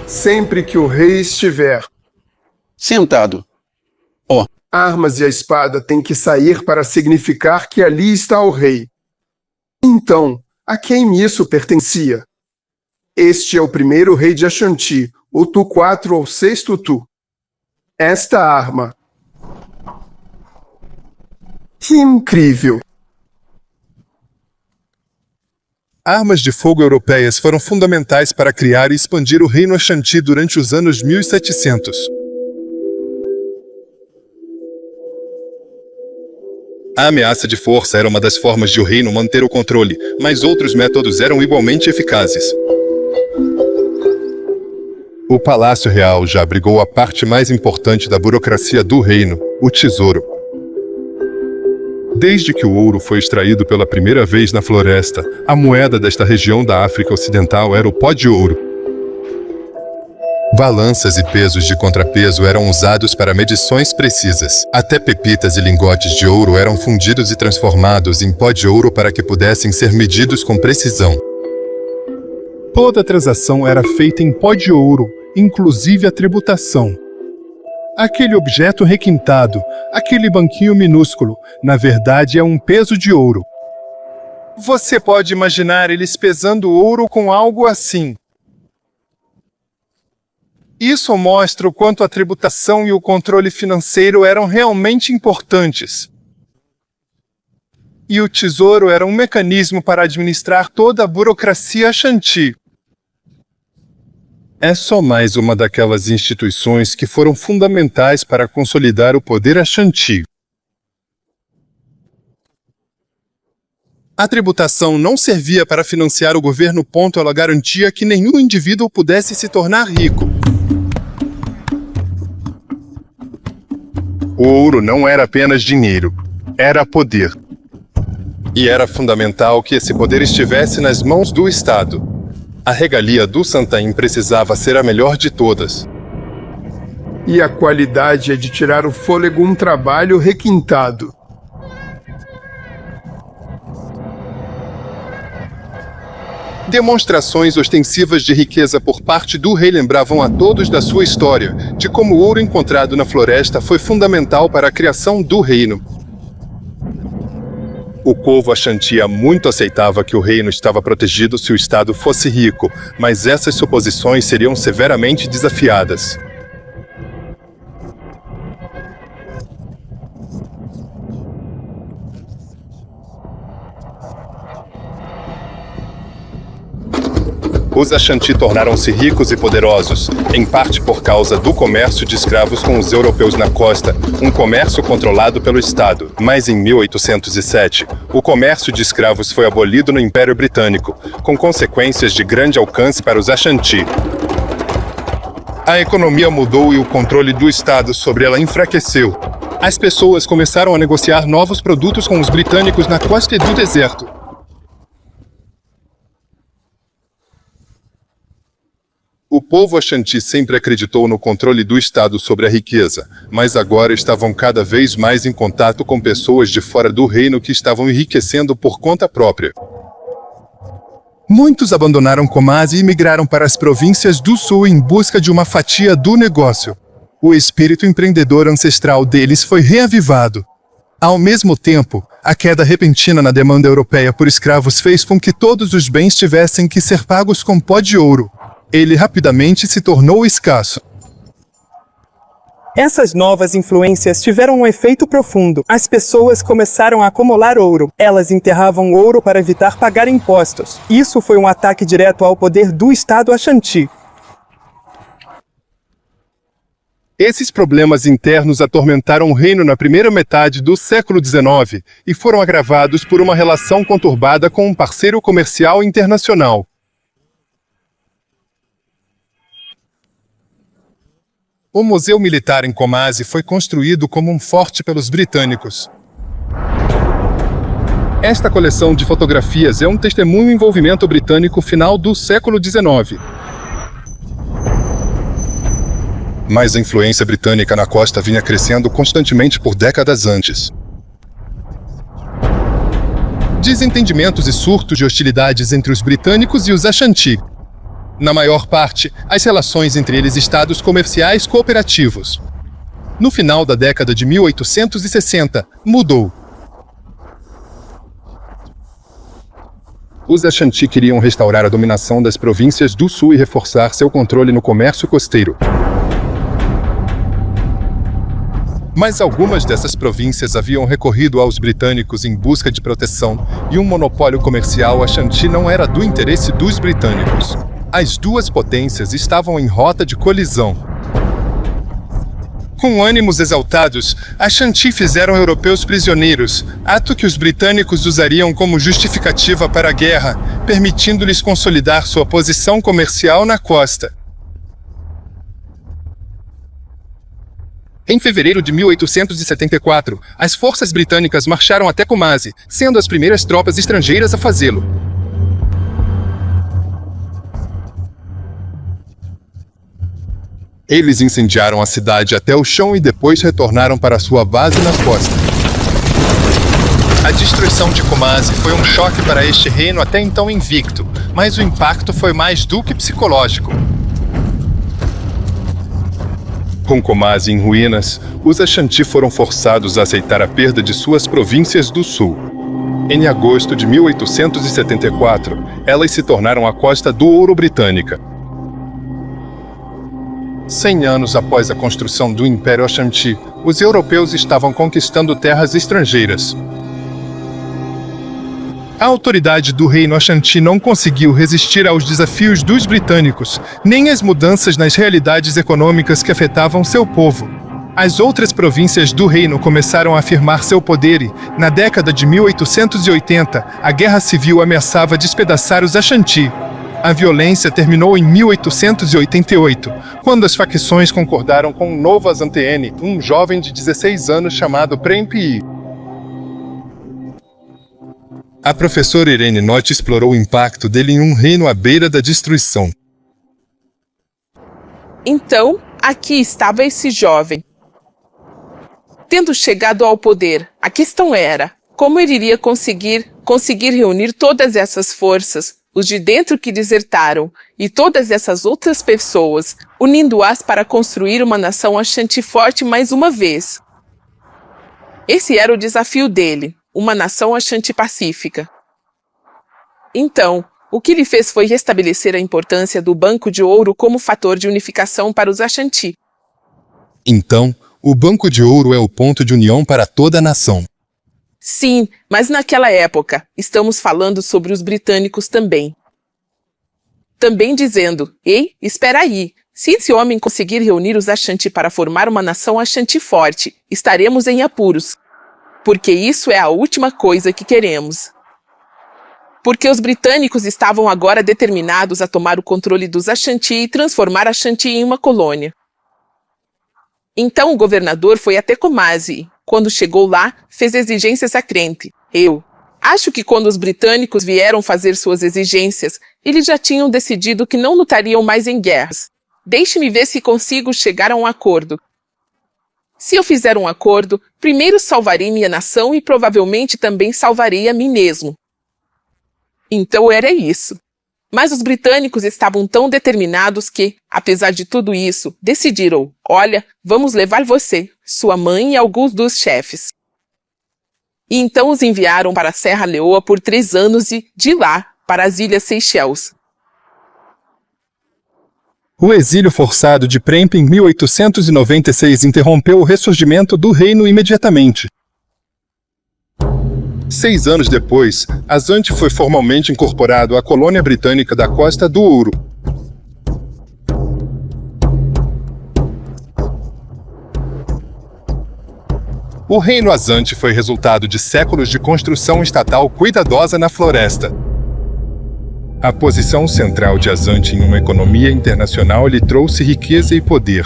Sempre que o rei estiver sentado. Armas e a espada têm que sair para significar que ali está o rei. Então, a quem isso pertencia? Este é o primeiro rei de Ashanti, o Tu 4 ou 6º Tu. Esta arma Que incrível! Armas de fogo europeias foram fundamentais para criar e expandir o reino Ashanti durante os anos 1700. A ameaça de força era uma das formas de o reino manter o controle, mas outros métodos eram igualmente eficazes. O Palácio Real já abrigou a parte mais importante da burocracia do reino, o tesouro. Desde que o ouro foi extraído pela primeira vez na floresta, a moeda desta região da África Ocidental era o pó de ouro. Balanças e pesos de contrapeso eram usados para medições precisas. Até pepitas e lingotes de ouro eram fundidos e transformados em pó de ouro para que pudessem ser medidos com precisão. Toda a transação era feita em pó de ouro, inclusive a tributação. Aquele objeto requintado, aquele banquinho minúsculo, na verdade é um peso de ouro. Você pode imaginar eles pesando ouro com algo assim. Isso mostra o quanto a tributação e o controle financeiro eram realmente importantes. E o tesouro era um mecanismo para administrar toda a burocracia Ashanti. É só mais uma daquelas instituições que foram fundamentais para consolidar o poder Ashanti. A tributação não servia para financiar o governo, ela garantia que nenhum indivíduo pudesse se tornar rico. O ouro não era apenas dinheiro, era poder. E era fundamental que esse poder estivesse nas mãos do Estado. A regalia do Santaim precisava ser a melhor de todas. E a qualidade é de tirar o fôlego um trabalho requintado. Demonstrações ostensivas de riqueza por parte do rei lembravam a todos da sua história, de como o ouro encontrado na floresta foi fundamental para a criação do reino. O povo Ashanti muito aceitava que o reino estava protegido se o Estado fosse rico, mas essas suposições seriam severamente desafiadas. Os Ashanti tornaram-se ricos e poderosos, em parte por causa do comércio de escravos com os europeus na costa, um comércio controlado pelo Estado. Mas em 1807, o comércio de escravos foi abolido no Império Britânico, com consequências de grande alcance para os Ashanti. A economia mudou e o controle do Estado sobre ela enfraqueceu. As pessoas começaram a negociar novos produtos com os britânicos na costa do deserto. O povo Ashanti sempre acreditou no controle do Estado sobre a riqueza, mas agora estavam cada vez mais em contato com pessoas de fora do reino que estavam enriquecendo por conta própria. Muitos abandonaram Kumasi e migraram para as províncias do sul em busca de uma fatia do negócio. O espírito empreendedor ancestral deles foi reavivado. Ao mesmo tempo, a queda repentina na demanda europeia por escravos fez com que todos os bens tivessem que ser pagos com pó de ouro. Ele rapidamente se tornou escasso. Essas novas influências tiveram um efeito profundo. As pessoas começaram a acumular ouro. Elas enterravam ouro para evitar pagar impostos. Isso foi um ataque direto ao poder do Estado Ashanti. Esses problemas internos atormentaram o reino na primeira metade do século XIX e foram agravados por uma relação conturbada com um parceiro comercial internacional. O Museu Militar em Kumasi foi construído como um forte pelos britânicos. Esta coleção de fotografias é um testemunho do envolvimento britânico final do século XIX. Mas a influência britânica na costa vinha crescendo constantemente por décadas antes. Desentendimentos e surtos de hostilidades entre os britânicos e os Ashanti. Na maior parte, as relações entre eles estados comerciais cooperativos. No final da década de 1860, mudou. Os Ashanti queriam restaurar a dominação das províncias do sul e reforçar seu controle no comércio costeiro. Mas algumas dessas províncias haviam recorrido aos britânicos em busca de proteção, e um monopólio comercial Ashanti não era do interesse dos britânicos. As duas potências estavam em rota de colisão. Com ânimos exaltados, Ashanti fizeram europeus prisioneiros, ato que os britânicos usariam como justificativa para a guerra, permitindo-lhes consolidar sua posição comercial na costa. Em fevereiro de 1874, as forças britânicas marcharam até Kumasi, sendo as primeiras tropas estrangeiras a fazê-lo. Eles incendiaram a cidade até o chão e depois retornaram para sua base na costa. A destruição de Kumasi foi um choque para este reino até então invicto, mas o impacto foi mais do que psicológico. Com Kumasi em ruínas, os Ashanti foram forçados a aceitar a perda de suas províncias do sul. Em agosto de 1874, elas se tornaram a Costa do Ouro britânica. 100 anos após a construção do Império Ashanti, os europeus estavam conquistando terras estrangeiras. A autoridade do reino Ashanti não conseguiu resistir aos desafios dos britânicos, nem às mudanças nas realidades econômicas que afetavam seu povo. As outras províncias do reino começaram a afirmar seu poder e, na década de 1880, a guerra civil ameaçava despedaçar os Ashanti. A violência terminou em 1888, quando as facções concordaram com um novo Asantehene, um jovem de 16 anos chamado Prem Pi. A professora Irene Note explorou o impacto dele em um reino à beira da destruição. Então, aqui estava esse jovem. Tendo chegado ao poder, a questão era, como ele iria conseguir reunir todas essas forças, os de dentro que desertaram, e todas essas outras pessoas, unindo-as para construir uma nação Ashanti forte mais uma vez. Esse era o desafio dele, uma nação Ashanti pacífica. Então, o que ele fez foi restabelecer a importância do Banco de Ouro como fator de unificação para os Ashanti. Então, o Banco de Ouro é o ponto de união para toda a nação. Sim, mas naquela época, estamos falando sobre os britânicos também. Também dizendo, ei, espera aí, se esse homem conseguir reunir os Ashanti para formar uma nação Ashanti forte, estaremos em apuros. Porque isso é a última coisa que queremos. Porque os britânicos estavam agora determinados a tomar o controle dos Ashanti e transformar Ashanti em uma colônia. Então o governador foi até Kumasi. Quando chegou lá, fez exigências à crente. Eu acho que quando os britânicos vieram fazer suas exigências, eles já tinham decidido que não lutariam mais em guerras. Deixe-me ver se consigo chegar a um acordo. Se eu fizer um acordo, primeiro salvarei minha nação e provavelmente também salvarei a mim mesmo. Então era isso. Mas os britânicos estavam tão determinados que, apesar de tudo isso, decidiram, olha, vamos levar você, sua mãe e alguns dos chefes. E então os enviaram para a Serra Leoa por 3 anos e, de lá, para as Ilhas Seychelles. O exílio forçado de Prem em 1896 interrompeu o ressurgimento do reino imediatamente. 6 anos depois, Asante foi formalmente incorporado à colônia britânica da Costa do Ouro. O reino Asante foi resultado de séculos de construção estatal cuidadosa na floresta. A posição central de Asante em uma economia internacional lhe trouxe riqueza e poder.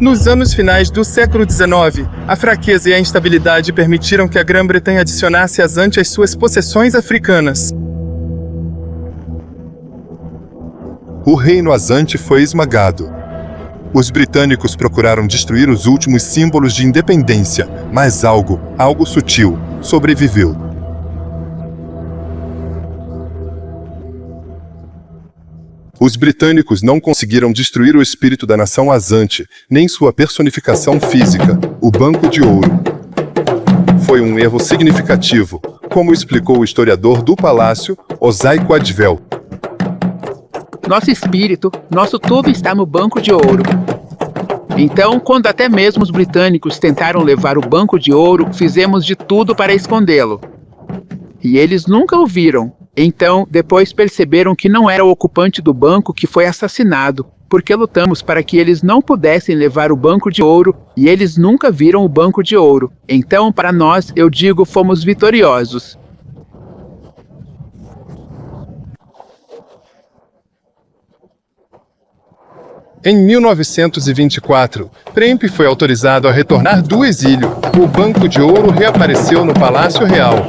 Nos anos finais do século XIX, a fraqueza e a instabilidade permitiram que a Grã-Bretanha adicionasse Asante às suas possessões africanas. O reino Asante foi esmagado. Os britânicos procuraram destruir os últimos símbolos de independência, mas algo sutil, sobreviveu. Os britânicos não conseguiram destruir o espírito da nação Asante, nem sua personificação física, o Banco de Ouro. Foi um erro significativo, como explicou o historiador do palácio, Ozai Quadvel. Nosso espírito, nosso tudo está no Banco de Ouro. Então, quando até mesmo os britânicos tentaram levar o banco de ouro, fizemos de tudo para escondê-lo. E eles nunca o viram. Então, depois perceberam que não era o ocupante do banco que foi assassinado, porque lutamos para que eles não pudessem levar o banco de ouro, e eles nunca viram o banco de ouro. Então, para nós, eu digo, fomos vitoriosos. Em 1924, Premp foi autorizado a retornar do exílio. O Banco de Ouro reapareceu no Palácio Real.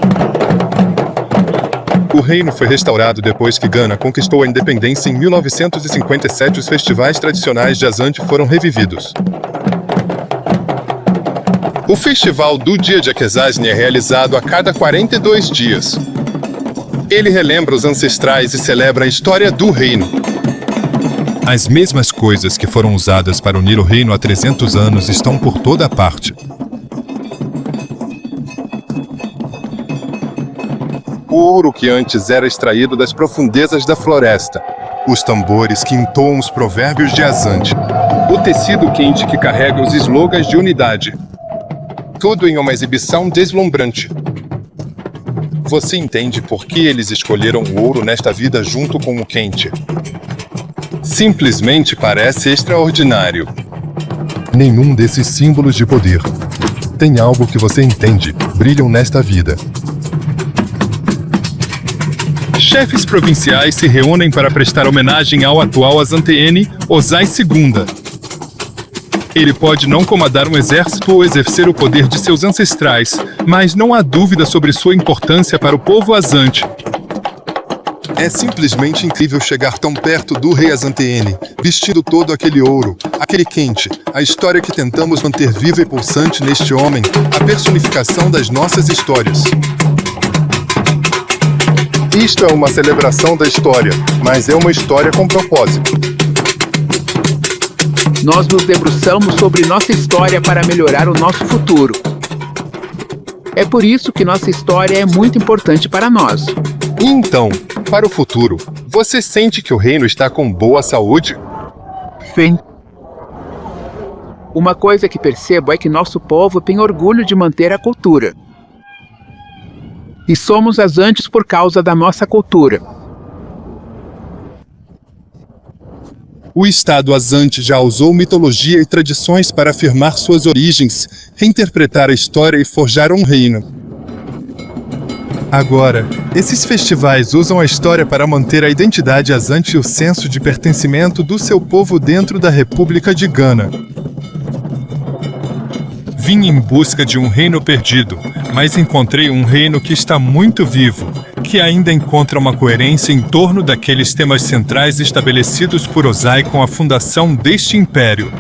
O reino foi restaurado depois que Gana conquistou a independência em 1957. Os festivais tradicionais de Asante foram revividos. O Festival do Dia de Akwesasne é realizado a cada 42 dias. Ele relembra os ancestrais e celebra a história do reino. As mesmas coisas que foram usadas para unir o reino há 300 anos estão por toda parte. O ouro que antes era extraído das profundezas da floresta. Os tambores que entoam os provérbios de Asante. O tecido quente que carrega os slogans de unidade. Tudo em uma exibição deslumbrante. Você entende por que eles escolheram o ouro nesta vida junto com o quente? Simplesmente parece extraordinário. Nenhum desses símbolos de poder tem algo que você entende, brilham nesta vida. Chefes provinciais se reúnem para prestar homenagem ao atual Asante-Ene, Ozai II. Ele pode não comandar um exército ou exercer o poder de seus ancestrais, mas não há dúvida sobre sua importância para o povo Asante. É simplesmente incrível chegar tão perto do rei Asante-Ene, vestindo todo aquele ouro, aquele quente, a história que tentamos manter viva e pulsante neste homem, a personificação das nossas histórias. Isto é uma celebração da história, mas é uma história com propósito. Nós nos debruçamos sobre nossa história para melhorar o nosso futuro. É por isso que nossa história é muito importante para nós. Então, para o futuro, você sente que o reino está com boa saúde? Sim. Uma coisa que percebo é que nosso povo tem orgulho de manter a cultura. E somos asantes por causa da nossa cultura. O Estado Asante já usou mitologia e tradições para afirmar suas origens, reinterpretar a história e forjar um reino. Agora, esses festivais usam a história para manter a identidade Asante e o senso de pertencimento do seu povo dentro da República de Gana. Vim em busca de um reino perdido, mas encontrei um reino que está muito vivo, que ainda encontra uma coerência em torno daqueles temas centrais estabelecidos por Ozai com a fundação deste império.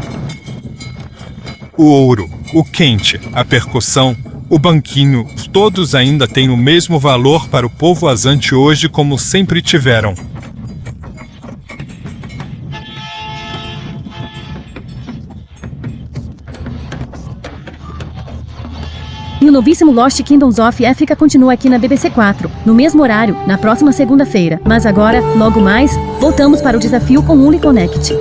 O ouro, o quente, a percussão, o banquinho, todos ainda têm o mesmo valor para o povo Asante hoje como sempre tiveram. E o novíssimo Lost Kingdoms of Africa continua aqui na BBC 4, no mesmo horário, na próxima segunda-feira. Mas agora, logo mais, voltamos para o desafio com Uli Connect.